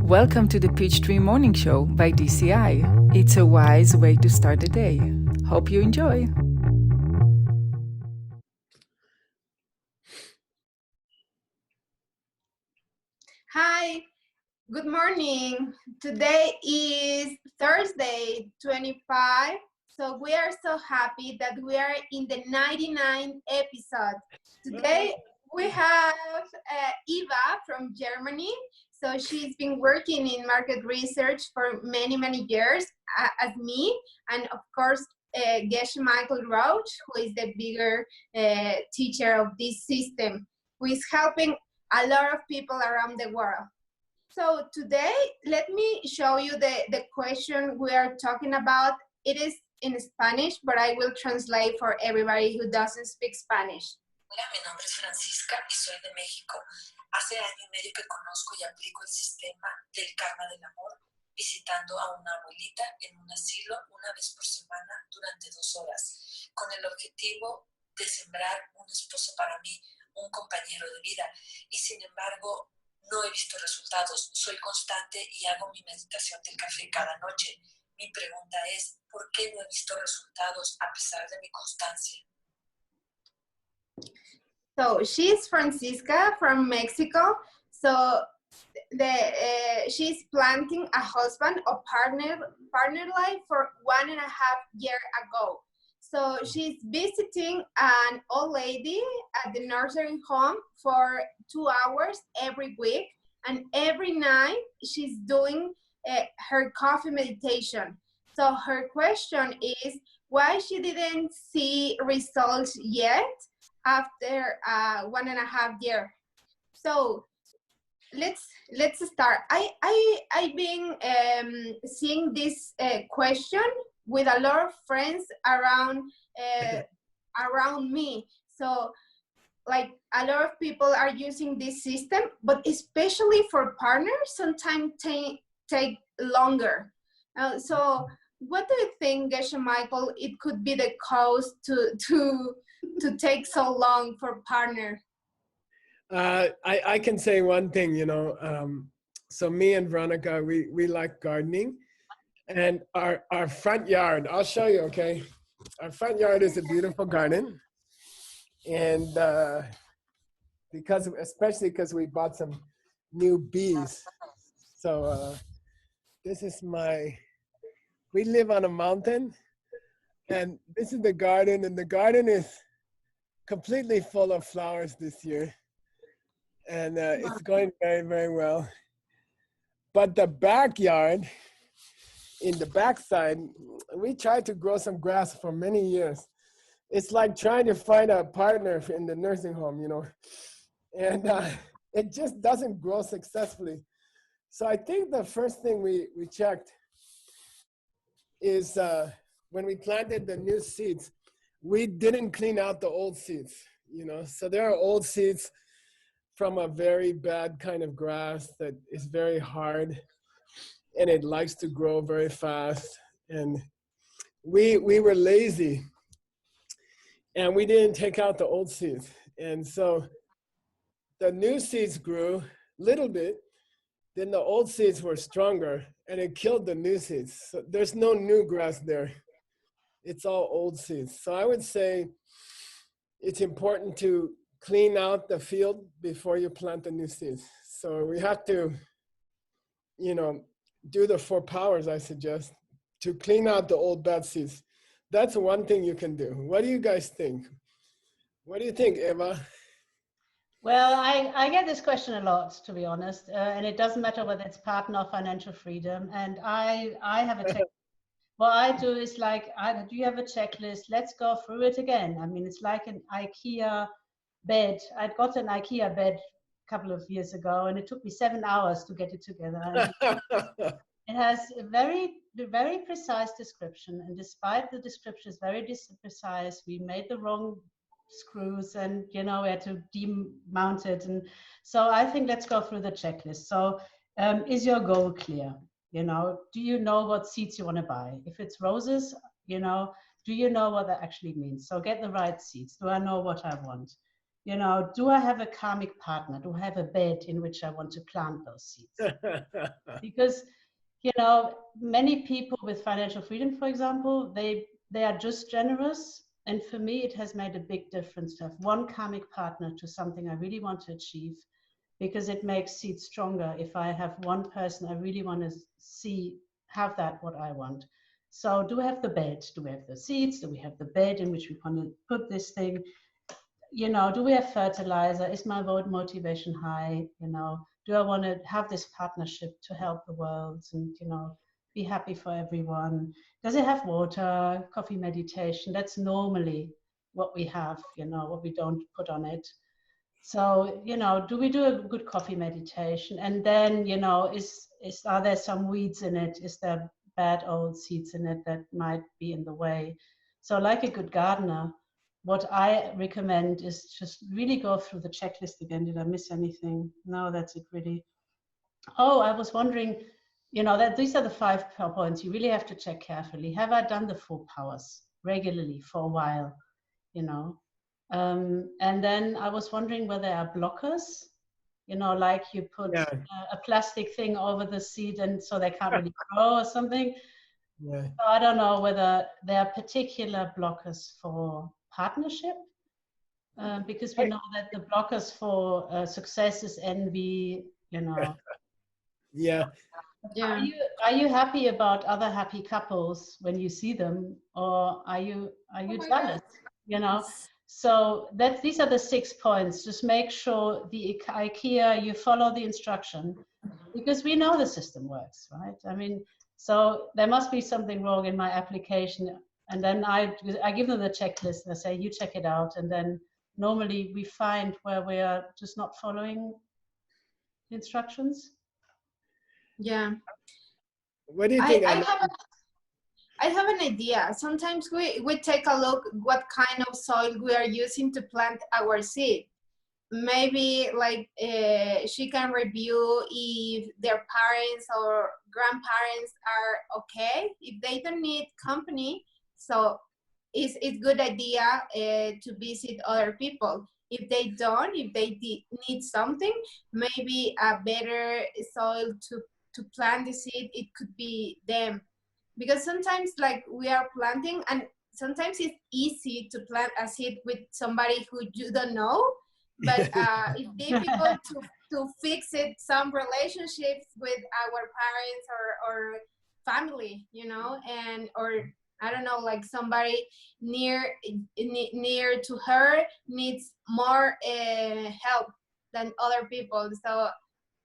Welcome to the Peachtree Morning Show by DCI. It's a wise way to start the day. Hope you enjoy. Hi, good morning. Today is Thursday, 25. So we are so happy that we are in the 99th episode. Today we have Eva from Germany. So she's been working in market research for many years as me. And of course, Geshe Michael Roach, who is the bigger teacher of this system, who is helping a lot of people around the world. So today, let me show you the question we are talking about. It is in Spanish, but I will translate for everybody who doesn't speak Spanish. Hola, mi nombre es Francisca y soy de México. Hace año y medio que conozco y aplico el sistema del karma del amor, visitando a una abuelita en un asilo una vez por semana durante 2 horas, con el objetivo de sembrar un esposo para mí, un compañero de vida. Y sin embargo, no he visto resultados. Soy constante y hago mi meditación del café cada noche. Mi pregunta es, ¿por qué no he visto resultados a pesar de mi constancia? So she's Francisca from Mexico. So she's planting a husband or partner life for 1.5 years ago. So she's visiting an old lady at the nursing home for 2 hours every week. And every night she's doing her coffee meditation. So her question is why she didn't see results yet after 1.5 years. So let's start. I've been seeing this question with a lot of friends around me. So like a lot of people are using this system, but especially for partners, sometimes take longer. So what do you think, Geshe Michael, it could be the cause to take so long for partner? I can say one thing, so me and Veronica, we like gardening, and our front yard, I'll show you, okay? Our front yard is a beautiful garden, and especially because we bought some new bees. So this is we live on a mountain, and this is the garden, and the garden is completely full of flowers this year. And it's going very well. But the backyard, in the backside, we tried to grow some grass for many years. It's like trying to find a partner in the nursing home, and it just doesn't grow successfully. So I think the first thing we checked is when we planted the new seeds, we didn't clean out the old seeds, so there are old seeds from a very bad kind of grass that is very hard and it likes to grow very fast. And we were lazy and we didn't take out the old seeds. And so the new seeds grew a little bit, then the old seeds were stronger and it killed the new seeds. So there's no new grass there. It's all old seeds. So I would say it's important to clean out the field before you plant the new seeds. So we have to, do the 4 powers I suggest to clean out the old bad seeds. That's one thing you can do. What do you guys think? What do you think, Eva? Well, I get this question a lot, to be honest, and it doesn't matter whether it's partner or financial freedom. And I have a checklist. What I do is do you have a checklist? Let's go through it again. I mean, it's like an IKEA bed. I'd got an IKEA bed a couple of years ago, and it took me 7 hours to get it together. It has a very precise description, and despite the description is very precise, we made the wrong screws, and we had to demount it. And so I think let's go through the checklist. So is your goal clear? Do you know what seeds you want to buy? If it's roses, do you know what that actually means? So get the right seeds. Do I know what I want? You know, do I have a karmic partner? Do I have a bed in which I want to plant those seeds? Because, you know, many people with financial freedom, for example, they are just generous. And for me, it has made a big difference to have one karmic partner to something I really want to achieve, because it makes seeds stronger. If I have one person I really want to see have that what I want. So do we have the bed? Do we have the seeds? Do we have the bed in which we want to put this thing? You know, do we have fertilizer? Is my motivation high? You know, do I want to have this partnership to help the world and, you know, be happy for everyone? Does it have water, coffee, meditation? That's normally what we have, you know, what we don't put on it. So, you know, do we do a good coffee meditation? And then, you know, are there some weeds in it? Is there bad old seeds in it that might be in the way? So like a good gardener, what I recommend is just really go through the checklist again. Did I miss anything? No, that's it really. Oh, I was wondering, you know, that these are the 5 points you really have to check carefully. Have I done the 4 powers regularly for a while? You know, and then I was wondering whether there are blockers, you know, like you put Yeah. a plastic thing over the seed and so they can't really grow or something. Yeah. So I don't know whether there are particular blockers for partnership, because we know that the blockers for success is envy, you know. Yeah. Yeah. Are you happy about other happy couples when you see them, or are you jealous? You know, so that these are the 6 points. Just make sure the IKEA you follow the instruction, because we know the system works, right? I mean, so there must be something wrong in my application, and then I give them the checklist and I say you check it out, and then normally we find where we are just not following the instructions. Yeah. What do you think? I have an idea. Sometimes we take a look what kind of soil we are using to plant our seed. Maybe like she can review if their parents or grandparents are okay, if they don't need company. So it's good idea to visit other people. If they don't, if they need something, maybe a better soil to plant the seed, it could be them. Because sometimes like we are planting and sometimes it's easy to plant a seed with somebody who you don't know, but it's difficult to fix it some relationships with our parents or family, you know, and or I don't know, like somebody near to her needs more help than other people. So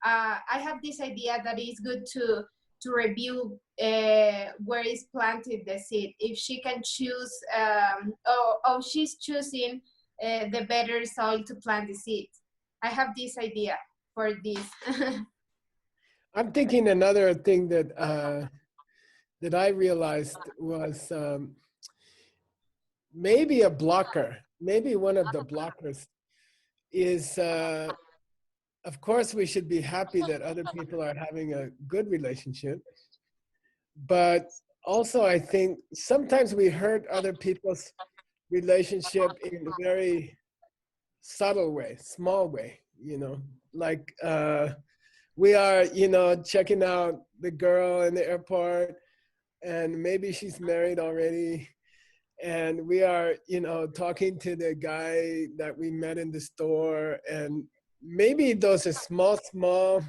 I have this idea that it's good to review where is planted the seed. If she can choose, she's choosing the better soil to plant the seed. I have this idea for this. I'm thinking another thing that that I realized was maybe a blocker. Maybe one of the blockers is, of course, we should be happy that other people are having a good relationship. But also, I think sometimes we hurt other people's relationship in a very subtle way, small way, you know, like we are, you know, checking out the girl in the airport and maybe she's married already. And we are, you know, talking to the guy that we met in the store. And maybe those are small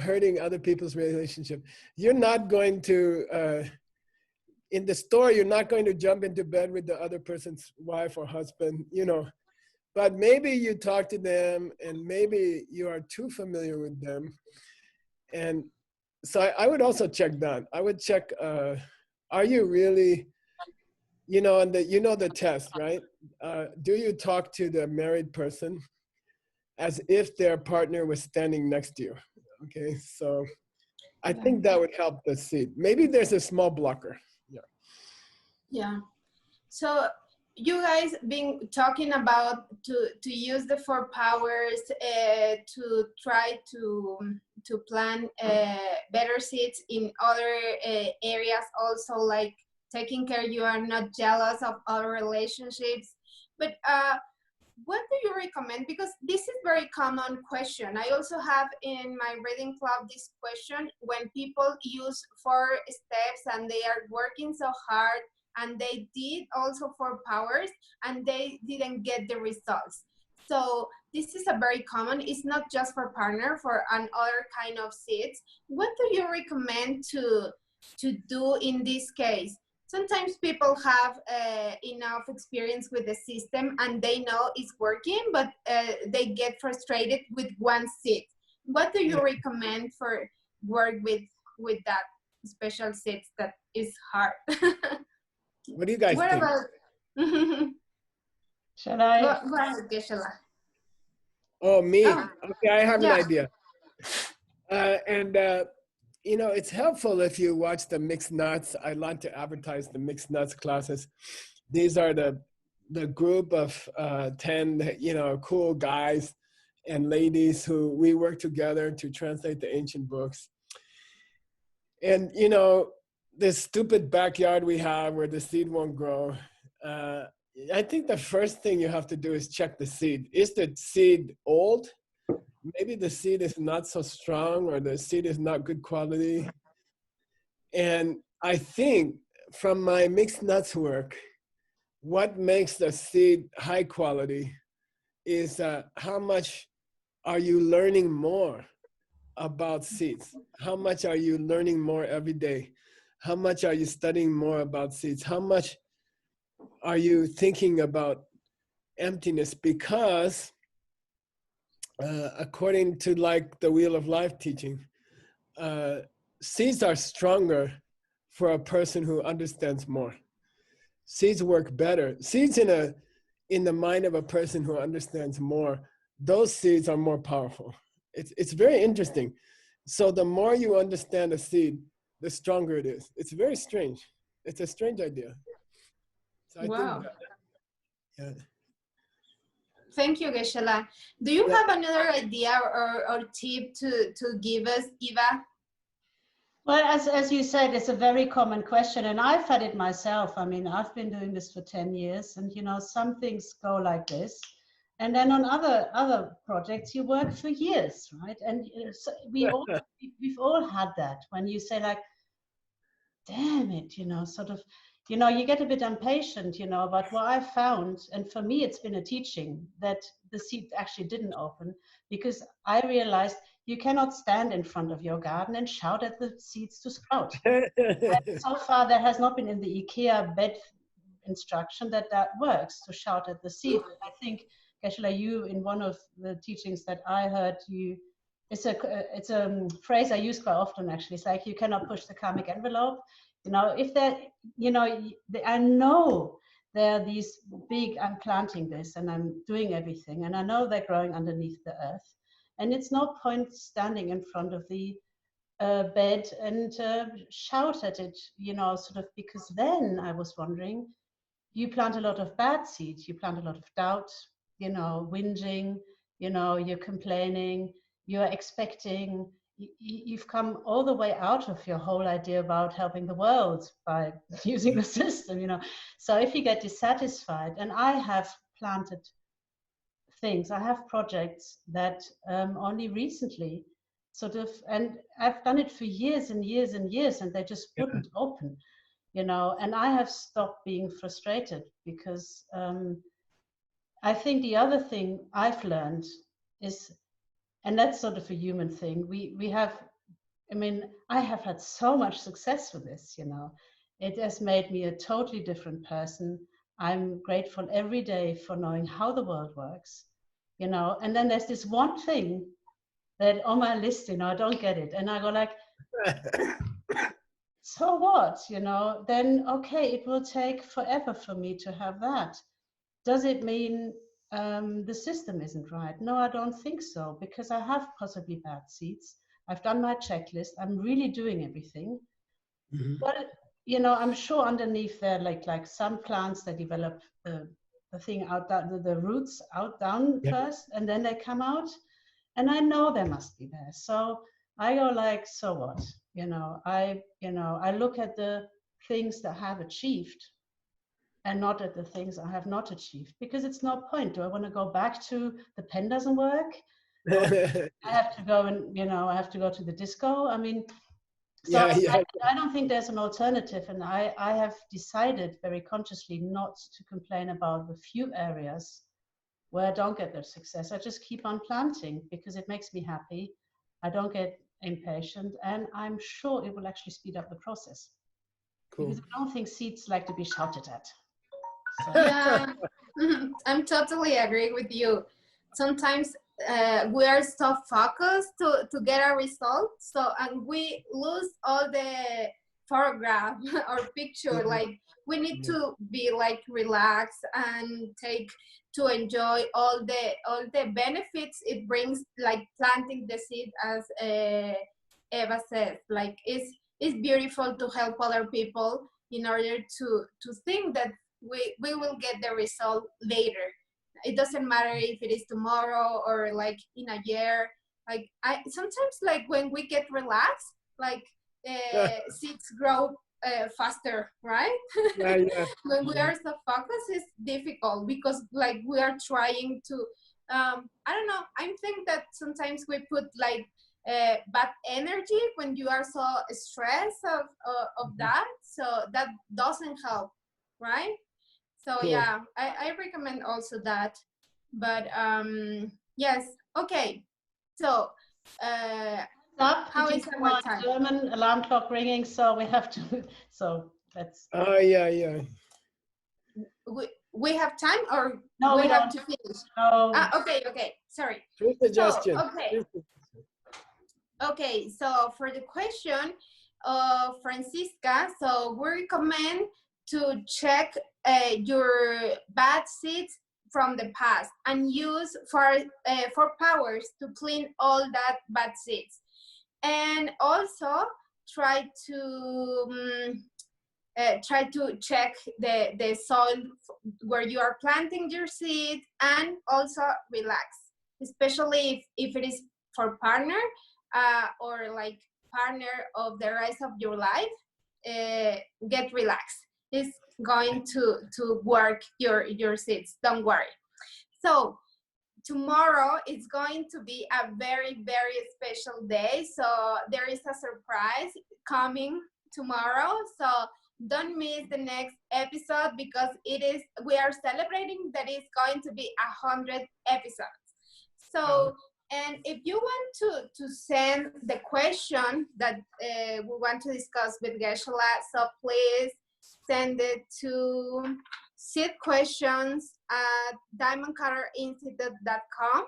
hurting other people's relationship. You're not going to, in the store, you're not going to jump into bed with the other person's wife or husband, you know, but maybe you talk to them and maybe you are too familiar with them. And so I would also check that. I would check, are you really, you know, and you know the test, right? Do you talk to the married person as if their partner was standing next to you? Okay, so I think that would help the seed. Maybe there's a small blocker. Yeah. Yeah. So you guys been talking about to use the 4 powers to try to plant better seeds in other areas also, like taking care you are not jealous of other relationships, But what do you recommend? Because this is very common question. I also have in my reading club this question when people use 4 steps and they are working so hard and they did also 4 powers and they didn't get the results. So this is a very common, it's not just for partner, for another kind of seeds. What do you recommend to do in this case? Sometimes people have enough experience with the system and they know it's working, but they get frustrated with one seed. What do you recommend for work with that special seeds that is hard? What do you guys What think? about? Go Shall I? ahead, Geshe-la. Oh, me? Oh, Okay, I have an yeah. idea. And you know, it's helpful if you watch the mixed nuts. I like to advertise the mixed nuts classes. These are the group of 10, you know, cool guys and ladies who we work together to translate the ancient books. And you know, this stupid backyard we have where the seed won't grow. Uh, I think the first thing you have to do is check the seed. Is the seed old? Maybe the seed is not so strong, or the seed is not good quality. And I think from my mixed nuts work, what makes the seed high quality is how much are you learning more about seeds? How much are you learning more every day? How much are you studying more about seeds? How much are you thinking about emptiness? Because according to like the Wheel of Life teaching, seeds are stronger for a person who understands more. Seeds work better. Seeds in the mind of a person who understands more, those seeds are more powerful. It's very interesting. So the more you understand a seed, the stronger it is. It's very strange. It's a strange idea. So I think, Wow. yeah. Thank you, Geshe-la. Do you Yeah. have another idea or tip to give us, Eva? Well, as you said, it's a very common question, and I've had it myself. I mean, I've been doing this for 10 years, and you know, some things go like this, and then on other projects, you work for years, right? And so we've all had that when you say like, damn it, you know, sort of, you know, you get a bit impatient, you know, but what I found, and for me, it's been a teaching that the seed actually didn't open, because I realized you cannot stand in front of your garden and shout at the seeds to sprout. And so far, there has not been in the IKEA bed instruction that works, to shout at the seed. I think, Geshe-la, you, in one of the teachings that I heard, it's a phrase I use quite often, actually. It's like, you cannot push the karmic envelope. You know, if there, you know, I know there are these big, I'm planting this and I'm doing everything, and I know they're growing underneath the earth. And it's no point standing in front of the bed and shout at it, you know, sort of, because then I was wondering, you plant a lot of bad seeds, you plant a lot of doubt, you know, whinging, you know, you're complaining, you're expecting, you've come all the way out of your whole idea about helping the world by using the system, you know. So if you get dissatisfied, and I have planted things, I have projects that only recently sort of, and I've done it for years and years and years, and they just wouldn't open, you know. And I have stopped being frustrated, because I think the other thing I've learned is, and that's sort of a human thing, we have, I mean, I have had so much success with this, you know. It has made me a totally different person. I'm grateful every day for knowing how the world works, you know. And then there's this one thing that on my list, you know, I don't get it, and I go like, so what, you know, then okay, it will take forever for me to have that. Does it mean the system isn't right? No, I don't think so, because I have possibly bad seeds. I've done my checklist. I'm really doing everything. Mhm. But, you know, I'm sure underneath there, like some plants, they develop the thing out, the roots out down Yeah. first, and then they come out. And I know they must be there. So I go like, so what? You know, I look at the things that I have achieved, and not at the things I have not achieved, because it's no point. Do I want to go back to the pen doesn't work? I have to go and, I have to go to the disco. I mean, so I don't think there's an alternative. And I have decided very consciously not to complain about the few areas where I don't get the success. I just keep on planting because it makes me happy. I don't get impatient, and I'm sure it will actually speed up the process. Cool. Because I don't think seeds like to be shouted at. So. Yeah, I'm totally agree with you. Sometimes we are so focused to get a result, and we lose all the photograph or picture. Like we need to be like relaxed and to enjoy all the benefits it brings, like planting the seed, as Eva says. Like it's beautiful to help other people in order to think that we will get the result later. It doesn't matter if it is tomorrow or like in a year. Like I sometimes, like when we get relaxed, like seeds grow faster, right? When we are so focused, it's difficult because like we are trying to I don't know, I think that sometimes we put like bad energy when you are so stressed of that, so that doesn't help, right? So Cool. yeah, I recommend also that. But yes, okay. So how is our time? German alarm clock ringing, so we have to. So that's. Yeah. We have time, or no, we have don't. to finish? No. Okay. Sorry. True suggestion. So, okay. So for the question, Francisca, so we recommend to check your bad seeds from the past and use for powers to clean all that bad seeds, and also try to check the soil where you are planting your seed, and also relax, especially if it is for partner or like partner of the rest of your life. Get relaxed. It's going to work your seeds, don't worry. So tomorrow is going to be a very, very special day, so there is a surprise coming tomorrow, so don't miss the next episode, because we are celebrating that it's going to be 100 episodes. So and if you want to send the question that we want to discuss with Geshe-la, so please send it to seedquestions@diamondcutterinstitute.com.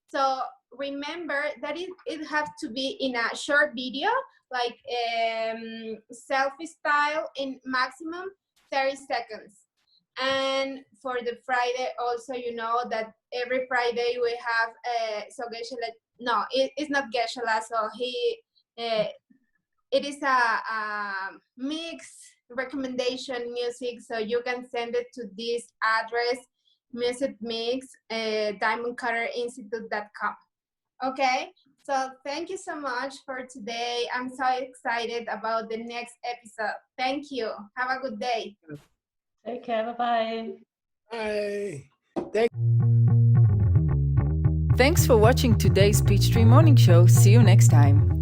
So remember that it has to be in a short video, like selfie style, in maximum 30 seconds. And for the Friday also, you know that every Friday we have so Geshe-la, no, it's not Geshe-la, so it is a mix recommendation music, so you can send it to this address, musicmix@diamondcutterinstitute.com. Okay, so thank you so much for today. I'm so excited about the next episode. Thank you. Have a good day. Take care. Bye-bye. Bye. Thanks for watching today's Peachtree Morning Show. See you next time.